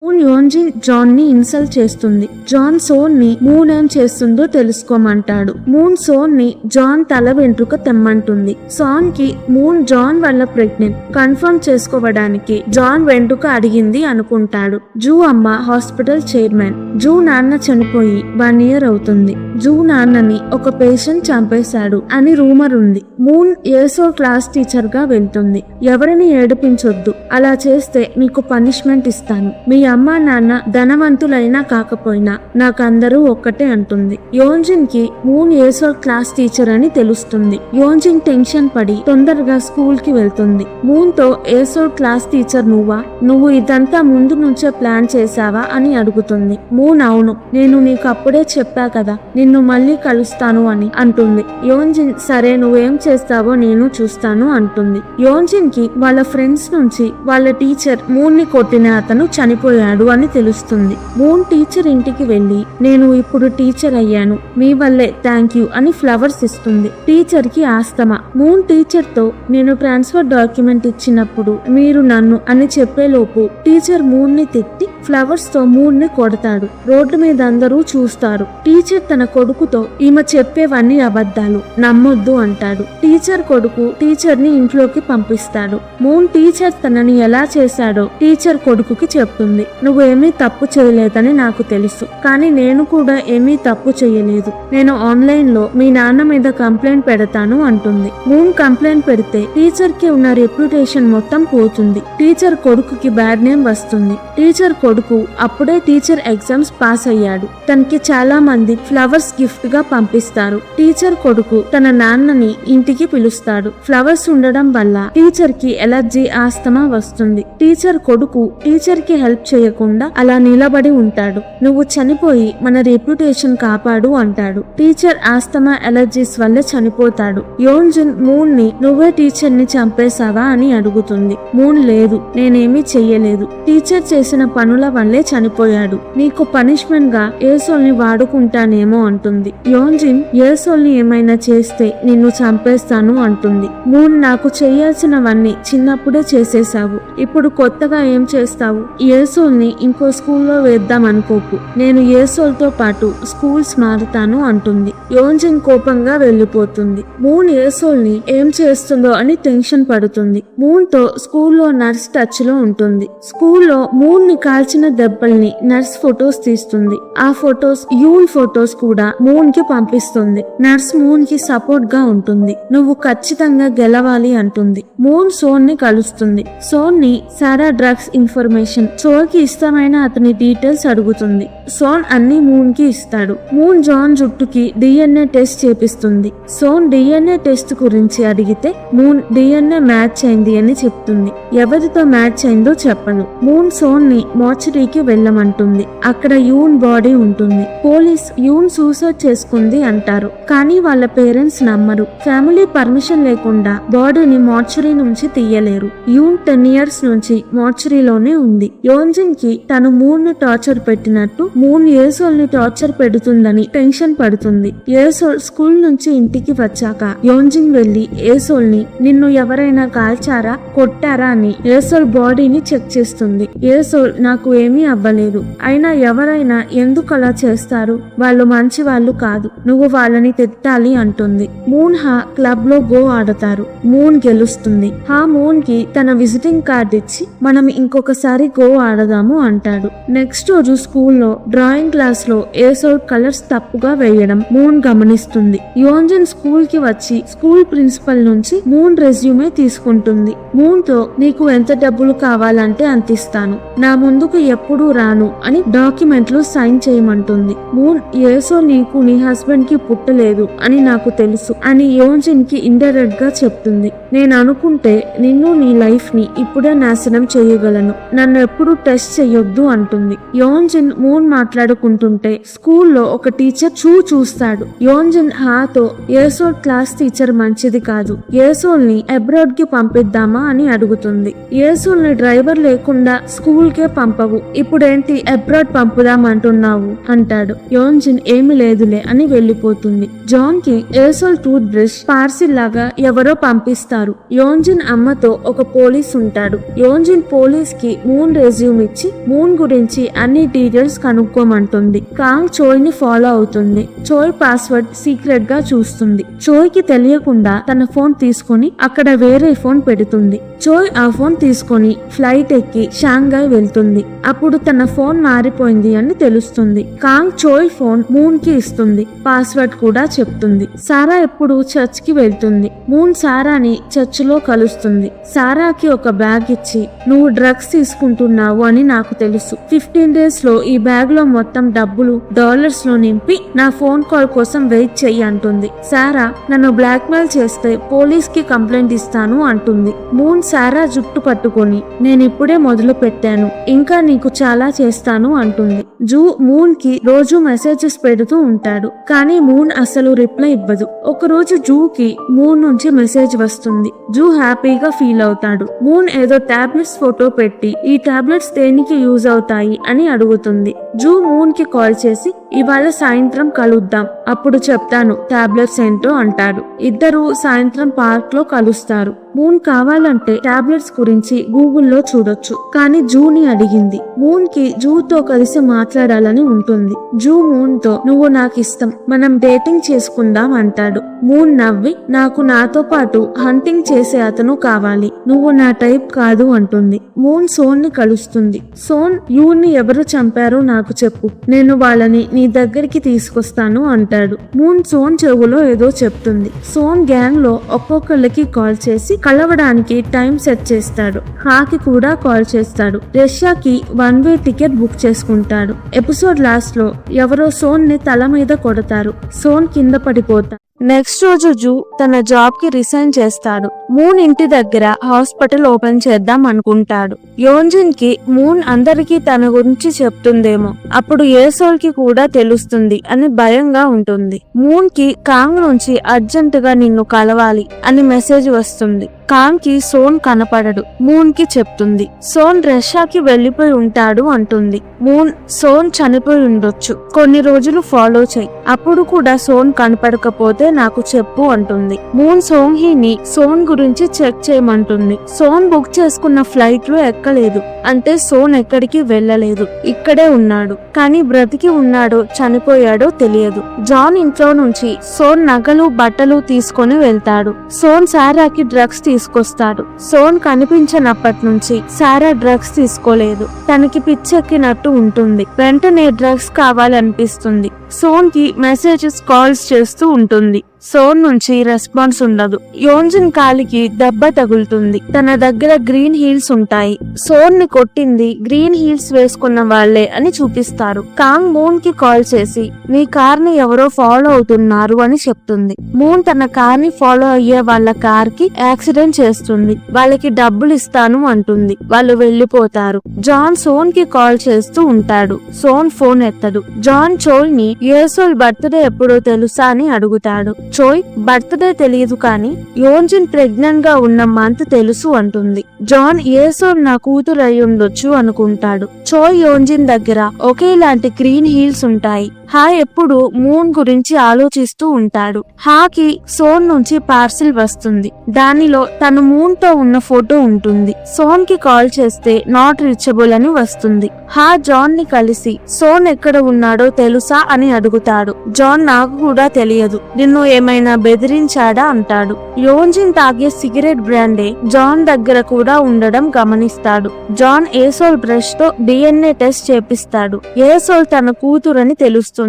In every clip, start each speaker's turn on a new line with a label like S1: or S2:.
S1: Moon యోంజిన్ John ని insult చేస్తుంది. John సోన్ ని మూన్ ఏం చేస్తుందో తెలుసుకోమంటాడు. మూన్ సోన్ ని జాన్ తల వెంట్రుక తెమ్మంటుంది. సోన్ కి మూన్ జాన్ వల్ల ప్రెగ్నెంట్ కన్ఫర్మ్ చేసుకోవడానికి జాన్ వెంట్రుక అడిగింది అనుకుంటాడు. జూ అమ్మ హాస్పిటల్ చైర్మన్. జూ నాన్న చనిపోయి 1 year అవుతుంది. జూ నాన్నని ఒక పేషెంట్ చంపేశాడు అని రూమర్ ఉంది. మూన్ ఏసో క్లాస్ టీచర్ గా వెళ్తుంది. ఎవరిని ఏడిపించొద్దు, అలా చేస్తే మీకు పనిష్మెంట్ ఇస్తాను. మీ అమ్మా నాన్న ధనవంతులైనా కాకపోయినా నాకందరూ ఒక్కటే అంటుంది. యోంజిన్ కి మూన్ ఏసో క్లాస్ టీచర్ అని తెలుస్తుంది. యోంజిన్ టెన్షన్ పడి తొందరగా స్కూల్ కి వెళ్తుంది. మూన్ తో ఏసో క్లాస్ టీచర్ నువ్వా? నువ్వు ఇదంతా ముందు నుంచే ప్లాన్ చేశావా అని అడుగుతుంది. మూన్ అవును, నేను నీకు అప్పుడే చెప్పా కదా నిన్ను మళ్ళీ కలుస్తాను అని అంటుంది. యోంజిన్ సరే నువ్వేం చేస్తావో నేను చూస్తాను అంటుంది. యోంజిన్ కి వాళ్ళ ఫ్రెండ్స్ నుంచి వాళ్ళ టీచర్ మూన్ ని కొట్టిన అతను చనిపోయాడు అని తెలుస్తుంది. మూన్ టీచర్ ఇంటికి వెళ్లి నేను ఇప్పుడు టీచర్ అయ్యాను, మీ వల్లే థ్యాంక్ యూ అని ఫ్లవర్స్ ఇస్తుంది. టీచర్ కి ఆస్తమా. మూన్ టీచర్ తో నేను ట్రాన్స్ఫర్ డాక్యుమెంట్ ఇచ్చినప్పుడు మీరు నన్ను అని చెప్పేలోపు టీచర్ మూన్ ని తిట్టి ఫ్లవర్స్ తో మూన్ ని కొడతాడు. రోడ్డు మీద అందరూ చూస్తారు. టీచర్ తన కొడుకుతో ఈమె చెప్పేవన్నీ అబద్ధాలు, నమ్మొద్దు అంటాడు. టీచర్ కొడుకు టీచర్ ని ఇంట్లోకి పంపిస్తాడు. మూన్ టీచర్ తనని ఎలా చేశాడో టీచర్ కొడుకుకి చెప్తుంది. నువ్వేమీ తప్పు చేయలేదని నాకు తెలుసు, కానీ నేను కూడా ఏమీ తప్పు చేయలేదు. నేను ఆన్లైన్ లో మీ నాన్న మీద కంప్లైంట్ పెడతాను అంటుంది. మూన్ కంప్లైంట్ పెడితే టీచర్ కి ఉన్న రెప్యుటేషన్ మొత్తం పోతుంది. టీచర్ కొడుకుకి బ్యాడ్ నేమ్ వస్తుంది. టీచర్ కొడుకు అప్పుడే టీచర్ ఎగ్జామ్స్ పాస్ అయ్యాడు. తనకి చాలా మంది ఫ్లవర్స్ గిఫ్ట్ గా పంపిస్తారు. టీచర్ కొడుకు తన నాన్నని ఇంటికి పిలుస్తాడు. ఫ్లవర్స్ ఉండడం వల్ల టీచర్ కి ఎలర్జీ ఆస్తమా వస్తుంది. టీచర్ కొడుకు టీచర్ కి హెల్ప్ చేయకుండా అలా నిలబడి ఉంటాడు. నువ్వు చనిపోయి మన రెప్యుటేషన్ కాపాడు అంటాడు. టీచర్ ఆస్తమా ఎలర్జీస్ వల్ల చనిపోతాడు. యోంజిన్ మూన్ ని నువ్వే టీచర్ ని చంపేశావా అని అడుగుతుంది. మూన్ లేదు, నేనేమీ చెయ్యలేదు, టీచర్ చేసిన పనుల వల్లే చనిపోయాడు. నీకు పనిష్మెంట్ గా ఏసోల్ ని వాడుకుంటానేమో అంటుంది. యోంజిన్ ఏసోల్ ని ఏమైనా చేస్తే నిన్ను చంపేస్తాను అంటుంది. మూన్ నాకు చేయాల్సినవన్నీ చిన్నప్పుడే చేసేశావు, ఇప్పుడు కొత్తగా ఏం చేస్తావు? ఏసోల్ ని ఇంకో స్కూల్లో వేద్దాం అనుకోకు, నేను ఏసోల్ తో పాటు స్కూల్స్ మారుతాను అంటుంది. యోంజిన్ కోపంగా వెళ్లిపోతుంది. మూన్ ఏసోల్ ని ఏం చేస్తుందో అని టెన్షన్ పడుతుంది. మూన్ తో స్కూల్లో నర్స్ టచ్ లో ఉంటుంది. స్కూల్లో మూన్ ని కాల్చిన దెబ్బల్ని నర్స్ ఫొటోస్ తీస్తుంది. ఆ ఫొటోస్ యూన్ ఫొటోస్ కూడా మూన్ కి పంపిస్తుంది. నర్స్ మూన్ కి సపోర్ట్ గా ఉంటుంది. నువ్వు ఖచ్చితంగా గెలవాలి అంటుంది. మూన్ సోన్ ని కలుస్తుంది. సోన్ ని సారా డ్రగ్స్ ఇన్ఫర్మేషన్ సోన్ కి ఇష్టమైన అతని డీటెయిల్స్ అడుగుతుంది. సోన్ అన్ని మూన్ కి ఇస్తాడు. మూన్ జాన్ జుట్టుకి DNA టెస్ట్ చేపిస్తుంది. సోన్ DNA టెస్ట్ గురించి అడిగితే మూన్ DNA మ్యాచ్ అయింది అని చెప్తుంది. ఎవరితో మ్యాచ్ అయిందో చెప్పను. మూన్ సోన్ ని మార్చరీకి వెళ్ళమంటుంది. అక్కడ యూన్ బాడీ ఉంటుంది. పోలీస్ యూన్ సూసైడ్ చేసుకుంది అంటారు, కానీ వాళ్ళ పేరెంట్స్ నమ్మరు. ఫ్యామిలీ పర్మిషన్ లేకుండా బాడీని మార్చరీ నుంచి తీయలేరు. యూన్ 10 years నుంచి మార్చరీలోనే ఉంది. యోంజిన్ కి తను మూన్ ని టార్చర్ పెట్టినట్టు మూన్ ఏసోల్ ని టార్చర్ పెడుతుందని టెన్షన్ పడుతుంది. ఏసోల్ స్కూల్ నుంచి ఇంటికి వచ్చాక యోంజిన్ వెళ్లి ఏసోల్ ని నిన్ను ఎవరైనా కాల్చారా, కొట్టారా అని ఏసోల్ బాడీని చెక్ చేస్తుంది. ఏసోల్ నాకు ఏమీ అవ్వలేదు, అయినా ఎవరైనా ఎందుకు అలా చేస్తారు, వాళ్ళు మంచి వాళ్ళు కాదు, నువ్వు వాళ్ళని తిట్టాలి అంటుంది. మూన్ హా క్లబ్ లో గో ఆడతారు. మూన్ గెలుస్తుంది. హా మూన్ కి తన విజిటింగ్ కార్డ్ ఇచ్చి మనం ఇంకొకసారి గో ఆడదాము అంటాడు. నెక్స్ట్ రోజు స్కూల్లో డ్రాయింగ్ క్లాస్ లో ఏసోల్ కలర్స్ తప్పుగా వేయడం మూన్ గమనిస్తుంది. యోంజిన్ స్కూల్ కి వచ్చి స్కూల్ ప్రిన్సిపల్ నుంచి మూన్ రెజ్యూమే తీసుకుంటుంది. మూన్ తో నీకు ఎంత డబ్బులు కావాలంటే అంతిస్తాను, నా ముందుకు ఎప్పుడూ రాను అని డాక్యుమెంట్లు సైన్ చేయమంటుంది. మూన్ ఏసోల్ నీకు నీ హస్బెండ్ కి పుట్టలేదు అని నాకు తెలుసు అని యోంజిన్ కి ఇండైరెక్ట్ గా చెప్తుంది. నేను అనుకుంటే నిన్ను నీ లైఫ్ ని ఇప్పుడే నాశనం చేయగలను, నన్ను ఎప్పుడు టెస్ట్ చెయ్యొద్దు అంటుంది. యోంజిన్ మూన్ మాట్లాడుకుంటుంటే స్కూల్లో ఒక టీచర్ చూస్తాడు. యోంజిన్ హాతో ఏసోల్ క్లాస్ టీచర్ మంచిది కాదు, ఏసోల్ ని అబ్రాడ్ కి పంపిద్దామా అని అడుగుతుంది. ఏసోల్ ని డ్రైవర్ లేకుండా స్కూల్ కే పంపవు, ఇప్పుడేంటి అబ్రాడ్ పంపుదాం అంటున్నావు అంటాడు. యోంజిన్ ఏమి లేదులే అని వెళ్లిపోతుంది. జాన్ కి ఏసోల్ టూత్ బ్రష్ పార్సిల్ లాగా ఎవరో పంపిస్తారు. యోంజిన్ అమ్మతో ఒక పోలీస్ ఉంటాడు. యోంజిన్ పోలీస్ కి మూన్ రెజ్యూమ్ ఇచ్చి మూన్ గురించి అన్ని డీటెయిల్స్ కనుక్కోమంటుంది. కాంగ్ చోయ్ ని ఫాలో అవుతుంది. చోయ్ పాస్వర్డ్ సీక్రెట్ గా చూస్తుంది. చోయ్ కి తెలియకుండా తన ఫోన్ తీసుకుని అక్కడ వేరే ఫోన్ పెడుతుంది. చోయ్ ఆ ఫోన్ తీసుకుని ఫ్లైట్ ఎక్కి షాంఘై వెళ్తుంది. అప్పుడు తన ఫోన్ మారిపోయింది అని తెలుస్తుంది. కాంగ్ చోయ్ ఫోన్ మూన్ కి ఇస్తుంది. పాస్వర్డ్ కూడా చెప్తుంది. సారా ఎప్పుడు చర్చ్ కి వెళ్తుంది. మూన్ సారాని చర్చ్ లో కలుస్తుంది. సారాకి ఒక బ్యాగ్ ఇచ్చి నువ్వు డ్రగ్స్ తీసుకుంటున్నావు అని నాకు తెలుసు. 15 days లో ఈ బ్యాగ్ లో మొత్తం డబ్బులు డాలర్స్ లో నింపి నా ఫోన్ కాల్ కోసం వెయిట్ చెయ్యి అంటుంది. సారా నన్ను బ్లాక్ మెయిల్ చేస్తే పోలీస్ కి కంప్లైంట్ ఇస్తాను అంటుంది. మూన్ సారా జుట్టు పట్టుకొని నేను ఇప్పుడే మొదలు పెట్టాను, ఇంకా నీకు చాలా చేస్తాను అంటుంది. జూ మూన్ కి రోజు మెసేజెస్ పెడుతూ ఉంటాడు. కానీ మూన్ అసలు రిప్లై ఇవ్వదు. ఒకరోజు జూకి మూన్ నుంచి మెసేజ్ వస్తుంది. జూ హ్యాపీగా ఫీల్ అవుతాడు. మూన్ ఏదో టాబ్లెట్స్ ఫోటో పెట్టి ఈ టాబ్లెట్స్ దేనికి యూజ్ అవుతాయి అని అడుగుతుంది. జూ మూన్ కి కాల్ చేసి ఇవాళ సాయంత్రం కలుద్దాం, అప్పుడు చెప్తాను టాబ్లెట్స్ ఏంటో అంటాడు. ఇద్దరు సాయంత్రం పార్క్ లో కలుస్తారు. మూన్ కావాలంటే టాబ్లెట్స్ గురించి గూగుల్లో చూడొచ్చు. కానీ జూని అడిగింది. మూన్ కి జూతో కలిసి మాట్లాడాలని ఉంటుంది. జూ మూన్ తో నువ్వు నాకు ఇష్టం, మనం డేటింగ్ చేసుకుందాం అంటాడు. మూన్ నవ్వి నాకు నాతో పాటు హంటింగ్ చేసే అతను కావాలి, నువ్వు నా టైప్ కాదు అంటుంది. మూన్ సోన్ ని కలుస్తుంది. సోన్ యూని ఎవరు చంపారో నాకు చెప్పు, నేను వాళ్ళని నీ దగ్గరికి తీసుకొస్తాను అంటాడు. మూన్ సోన్ చెవులో ఏదో చెప్తుంది. సోన్ గ్యాంగ్ లో ఒక్కొక్కళ్ళకి కాల్ చేసి కలవడానికి టైం సెట్ చేస్తాడు. హాకి కూడా కాల్ చేస్తాడు. రష్యాకి 1 way టికెట్ బుక్ చేసుకుంటాడు. ఎపిసోడ్ లాస్ట్ లో ఎవరో సోన్ ని తల మీద కొడతారు. సోన్ కింద పడిపోతాడు. నెక్స్ట్ రోజు జూ తన జాబ్ కి రిజైన్ చేస్తాడు. మూన్ ఇంటి దగ్గర హాస్పిటల్ ఓపెన్ చేద్దాం అనుకుంటాడు. యోంజిన్ కి మూన్ అందరికీ తన గురించి చెప్తుందేమో, అప్పుడు ఏసోల్ కి కూడా తెలుస్తుంది అని భయంగా ఉంటుంది. మూన్ కి కాంగ్ నుంచి అర్జెంట్ గా నిన్ను కలవాలి అని మెసేజ్ వస్తుంది. కాంగ్ కి సోన్ కనపడడు. మూన్ కి చెప్తుంది. సోన్ రష్యాకి వెళ్లిపోయి ఉంటాడు అంటుంది. మూన్ సోన్ చనిపోయి ఉండొచ్చు, కొన్ని రోజులు ఫాలో చెయ్యి, అప్పుడు కూడా సోన్ కనపడకపోతే నాకు చెప్పు అంటుంది. మూన్ సోంహీని సోన్ గురించి చెక్ చేయమంటుంది. సోన్ బుక్ చేసుకున్న ఫ్లైట్ లో ఎక్కలేదు, అంటే సోన్ ఎక్కడికి వెళ్ళలేదు, ఇక్కడే ఉన్నాడు. కానీ బ్రతికి ఉన్నాడో చనిపోయాడో తెలియదు. జాన్ ఇంట్లో నుంచి సోన్ నగలు బట్టలు తీసుకొని వెళ్తాడు. సోన్ సారాకి డ్రగ్స్ తీసుకొస్తాడు. సోన్ కనిపించినప్పటి నుంచి సారా డ్రగ్స్ తీసుకోలేదు. తనకి పిచ్చెక్కినట్టు ఉంటుంది. వెంటనే డ్రగ్స్ కావాలనిపిస్తుంది. సోన్ కి మెసేజెస్ కాల్స్ చేస్తూ ఉంటుంది. సోన్ నుంచి రెస్పాన్స్ ఉండదు. యోంజిన్ కాలికి దెబ్బ తగులుతుంది. తన దగ్గర గ్రీన్ హీల్స్ ఉంటాయి. సోన్ ని కొట్టింది గ్రీన్ హీల్స్ వేసుకున్న వాళ్లే అని చూపిస్తారు. కాంగ్ మూన్ కి కాల్ చేసి నీ కార్ ని ఎవరో ఫాలో అవుతున్నారు అని చెప్తుంది. మూన్ తన కార్ ని ఫాలో అయ్యే వాళ్ళ కార్ కి యాక్సిడెంట్ చేస్తుంది. వాళ్ళకి డబ్బులు ఇస్తాను అంటుంది. వాళ్ళు వెళ్లిపోతారు. జాన్ సోన్ కి కాల్ చేస్తూ ఉంటాడు. సోన్ ఫోన్ ఎత్తడు. జాన్ చోయ్ ని ఏసోల్ బర్త్డే ఎప్పుడో తెలుసా అని అడుగుతాడు. చోయ్ బర్త్డే తెలియదు కానీ యోంజిన్ ప్రెగ్నెంట్ గా ఉన్న మంత్ తెలుసు అంటుంది. జాన్ ఏసోల్ నా కూతురు అయి ఉండొచ్చు అనుకుంటాడు. చోయ్ యోంజిన్ దగ్గర ఒకేలాంటి గ్రీన్ హీల్స్ ఉంటాయి. హా ఎప్పుడు మూన్ గురించి ఆలోచిస్తూ ఉంటాడు. హాకి సోన్ నుంచి పార్సిల్ వస్తుంది. దానిలో తను మూన్ తో ఉన్న ఫోటో ఉంటుంది. సోన్ కి కాల్ చేస్తే నాట్ రీచబుల్ అని వస్తుంది. హా జాన్ ని కలిసి సోన్ ఎక్కడ ఉన్నాడో తెలుసా అని అడుగుతాడు. జాన్ నాకు కూడా తెలియదు, నిన్ను ఏమైనా బెదిరించాడా అంటాడు. యోంజిన్ తాగే సిగరెట్ బ్రాండే జాన్ దగ్గర కూడా ఉండడం గమనిస్తాడు. జాన్ ఏసోల్ బ్రష్ తో DNA టెస్ట్ చేపిస్తాడు. ఏసోల్ తన కూతురని తెలుస్తుంది.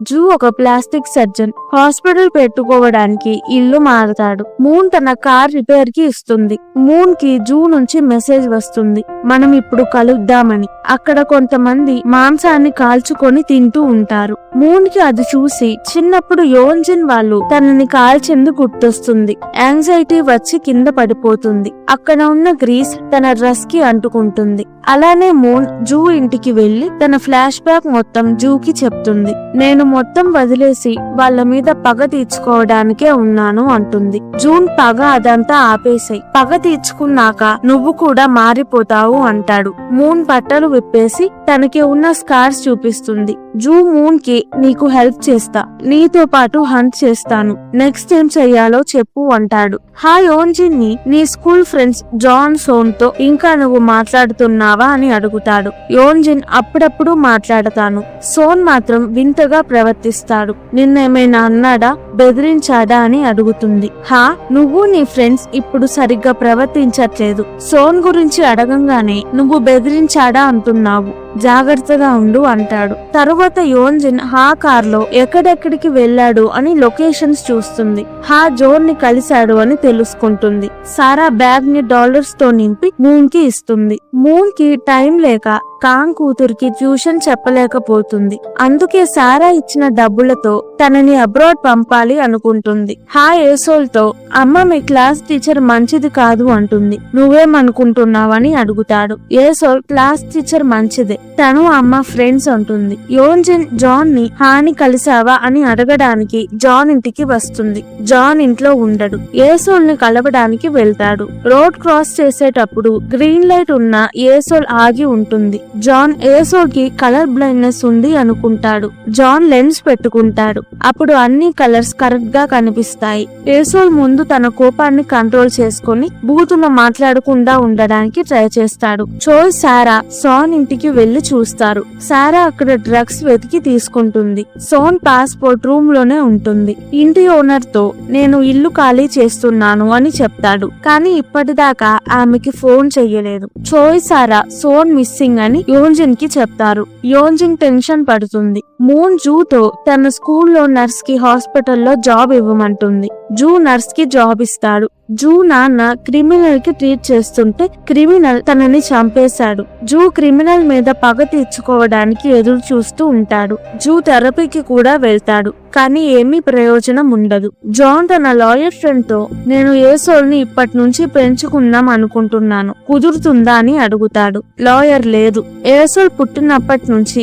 S1: జూ ఒక ప్లాస్టిక్ సర్జన్. హాస్పిటల్ పెట్టుకోవడానికి ఇల్లు మారుతాడు. మూన్ తన కార్ రిపేర్ కి ఇస్తుంది. మూన్ కి జూ నుంచి మెసేజ్ వస్తుంది, మనం ఇప్పుడు కలుద్దామని. అక్కడ కొంతమంది మాంసాన్ని కాల్చుకొని తింటూ ఉంటారు. మూన్ కి అది చూసి చిన్నప్పుడు యోంజిన్ వాళ్ళు తనని కాల్చేందు గుర్తొస్తుంది. యాంగ్జైటీ వచ్చి కింద పడిపోతుంది. అక్కడ ఉన్న గ్రీస్ తన డ్రెస్ కి అంటుకుంటుంది. అలానే మూన్ జూ ఇంటికి వెళ్లి తన ఫ్లాష్ బ్యాక్ మొత్తం జూకి చెప్తుంది. నేను మొత్తం వదిలేసి వాళ్ళ మీద పగ తీర్చుకోవడానికే ఉన్నాను అంటుంది. జూన్ పగ అదంతా ఆపేసాయి, పగ తీర్చుకున్నాక నువ్వు కూడా మారిపోతావు అంటాడు. మూన్ బట్టలు విప్పేసి తనకి ఉన్న స్కార్స్ చూపిస్తుంది. జూ మూన్ కి నీకు హెల్ప్ చేస్తా, నీతో పాటు హంట్ చేస్తాను, నెక్స్ట్ ఏం చెయ్యాలో చెప్పు అంటాడు. యోన్జిన్ ని నీ స్కూల్ ఫ్రెండ్స్ జాన్ సోన్ తో ఇంకా నువ్వు మాట్లాడుతున్నావా అని అడుగుతాడు. యోన్జిన్ అప్పుడప్పుడు మాట్లాడతాను, సోన్ మాత్రం వింతగా ప్రవర్తిస్తాడు, నిన్నేమైనా అన్నాడా, బెదిరించాడా అని అడుగుతుంది. నువ్వు నీ ఫ్రెండ్స్ ఇప్పుడు సరిగ్గా ప్రవర్తించట్లేదు, సోన్ గురించి అడగంగానే నువ్వు బెదిరించాడా అంటున్నావు, జాగ్రత్తగా ఉండు అంటాడు. తరువాత యోన్జిన్ కార్ లో ఎక్కడెక్కడికి వెళ్ళాడు అని లొకేషన్స్ చూస్తుంది. జోన్ ని కలిశాడు అని తెలుసుకుంటుంది. సారా బ్యాగ్ ని డాలర్స్ తో నింపి మూన్ కి ఇస్తుంది. మూన్ కి టైం లేక కాంగ్ కూతురికి ట్యూషన్ చెప్పలేకపోతుంది. అందుకే సారా ఇచ్చిన డబ్బులతో తనని అబ్రాడ్ పంపాలి అనుకుంటుంది. ఏసోల్ తో అమ్మ మీ క్లాస్ టీచర్ మంచిది కాదు అంటుంది. నువ్వేమనుకుంటున్నావని అడుగుతాడు. ఏసోల్ క్లాస్ టీచర్ మంచిదే, తను అమ్మ ఫ్రెండ్స్ అంటుంది. యోన్జిన్ జాన్ ని హాని కలిసావా అని అడగడానికి జాన్ ఇంటికి వస్తుంది. జాన్ ఇంట్లో ఉండడు. ఏసోల్ ని కలవడానికి వెళ్తాడు. రోడ్ క్రాస్ చేసేటప్పుడు గ్రీన్ లైట్ ఉన్న ఏసోల్ ఆగి ఉంటుంది. జాన్ ఏసోల్ కి కలర్ బ్లైండ్నెస్ ఉంది అనుకుంటాడు. జాన్ లెన్స్ పెట్టుకుంటాడు. అప్పుడు అన్ని కలర్స్ కరెక్ట్ గా కనిపిస్తాయి. ఏసోల్ ముందు తన కోపాన్ని కంట్రోల్ చేసుకుని బూతులో మాట్లాడకుండా ఉండడానికి ట్రై చేస్తాడు. చోయ్ సారా సోన్ ఇంటికి వెళ్లి చూస్తారు. సారా అక్కడ డ్రగ్స్ వెతికి తీసుకుంటుంది. సోన్ పాస్పోర్ట్ రూమ్ లోనే ఉంటుంది. ఇంటి ఓనర్ తో నేను ఇల్లు ఖాళీ చేస్తున్నాను అని చెప్తాడు. కానీ ఇప్పటిదాకా ఆమెకి ఫోన్ చెయ్యలేదు. చోయ్ సారా సోన్ మిస్సింగ్ అని యోన్జిన్ కి చెప్తారు. యోన్జిన్ టెన్షన్ పడుతుంది. మూన్ జూతో తన స్కూల్లో నర్స్ కి హాస్పిటల్లో జాబ్ ఇవ్వమంటుంది. జూ నర్స్ కి జాబ్ ఇస్తాడు. జూ నాన్న క్రిమినల్ కి ట్రీట్ చేస్తుంటే క్రిమినల్ తనని చంపేశాడు. జూ క్రిమినల్ మీద పగ తీర్చుకోవడానికి ఎదురు చూస్తూ ఉంటాడు. జూ థెరపీకి కూడా వెళ్తాడు. కానీ ఏమీ ప్రయోజనం ఉండదు. జాన్ తన లాయర్ ఫ్రెండ్ తో నేను ఏసోల్ ని ఇప్పటి నుంచి పెంచుకుందాం అనుకుంటున్నాను, కుదురుతుందా అని అడుగుతాడు. లాయర్ లేదు, ఏసోల్ పుట్టినప్పటి నుంచి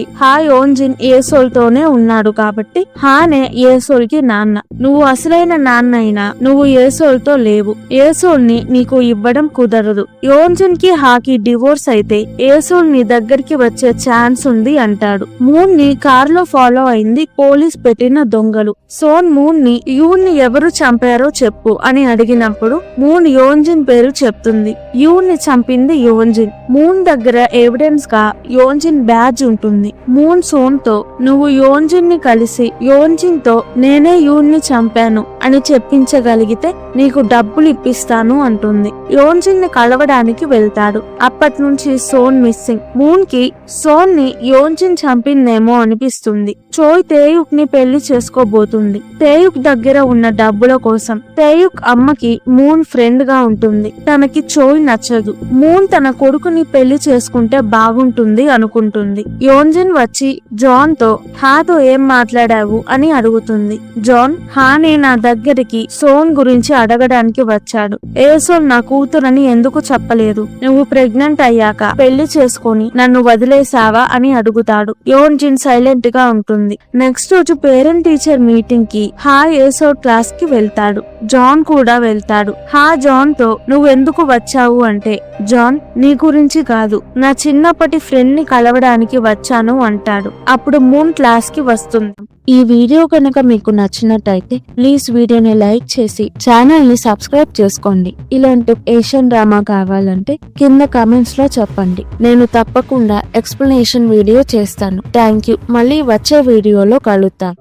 S1: యోన్జిన్ ఏసోల్ తోనే ఉన్నాడు కాబట్టి హానే ఏసోల్ కి నాన్న. నువ్వు అసలైన నాన్న అయినా నువ్వు ఏసోల్ తో లేవు. ఏసోల్ ని నీకు ఇవ్వడం కుదరదు. యోన్జిన్ కి హాకి డివోర్స్ అయితే ఏసోల్ నీ దగ్గరికి వచ్చే ఛాన్స్ ఉంది అంటాడు. మూన్ ని కార్ లో ఫాలో అయింది పోలీస్ పెట్టిన దొంగలు. సోన్ మూన్ ని యూన్ ని ఎవరు చంపారో చెప్పు అని అడిగినప్పుడు మూన్ యోన్జిన్ పేరు చెప్తుంది. యూన్ ని చంపింది యోన్జిన్. మూన్ దగ్గర ఎవిడెన్స్ గా యోన్జిన్ బ్యాడ్జ్ ఉంటుంది. మూన్ సోన్ తో నువ్వు యోన్జిన్ ని కలిసి యోన్జిన్ తో నేనే యూన్ ని చంపాను అని చెప్పించగలిగితే నీకు డబ్బులు ఇప్పిస్తాను అంటుంది. యోన్జిన్ ని కలవడానికి వెళ్తాడు. అప్పటి నుంచి సోన్ మిస్సింగ్. మూన్ కి సోన్ ని యోన్జిన్ చంపిందేమో అనిపిస్తుంది. చోయ్ తేయుక్ ని పెళ్లి చేసుకోబోతుంది. తేయుక్ దగ్గర ఉన్న డబ్బుల కోసం. తేయుక్ అమ్మకి మూన్ ఫ్రెండ్ గా ఉంటుంది. తనకి చోయ్ నచ్చదు. మూన్ తన కొడుకుని పెళ్లి చేసుకుంటే బాగుంటుంది అనుకుంటుంది. యోన్జిన్ వచ్చి జాన్ తో హాతో ఏం మాట్లాడావు అని అడుగుతుంది. జాన్ హానే నా దగ్గరికి సోన్ గురించి అడగడానికి వచ్చాడు. ఏసోల్ నా కూతురని ఎందుకు చెప్పలేదు, నువ్వు ప్రెగ్నెంట్ అయ్యాక పెళ్లి చేసుకొని నన్ను వదిలేసావా అని అడుగుతాడు. యోన్జిన్ సైలెంట్ గా ఉంటుంది. నెక్స్ట్ రోజు పేరెంట్ టీచర్ మీటింగ్ కి ఏసోల్ క్లాస్ కి వెళ్తాడు. జాన్ కూడా వెళ్తాడు. జాన్ తో నువ్వెందుకు వచ్చావు అంటే జాన్ నీ గురించి కాదు, నా చిన్నప్పటి ఫ్రెండ్ ని కలవడానికి వచ్చాను అంటాడు. అప్పుడు మూన్ క్లాస్ కి వస్తుంది. ఈ వీడియో కనుక మీకు నచ్చినట్టయితే ప్లీజ్ వీడియోని లైక్ చేసి ఛానల్ ని సబ్స్క్రైబ్ చేసుకోండి. ఇలాంటి ఏషియన్ డ్రామా కావాలంటే కింద కామెంట్స్ లో చెప్పండి, నేను తప్పకుండా ఎక్స్ప్లెనేషన్ వీడియో చేస్తాను. Thank you. మళ్ళీ వచ్చే వీడియోలో కలుద్దాం.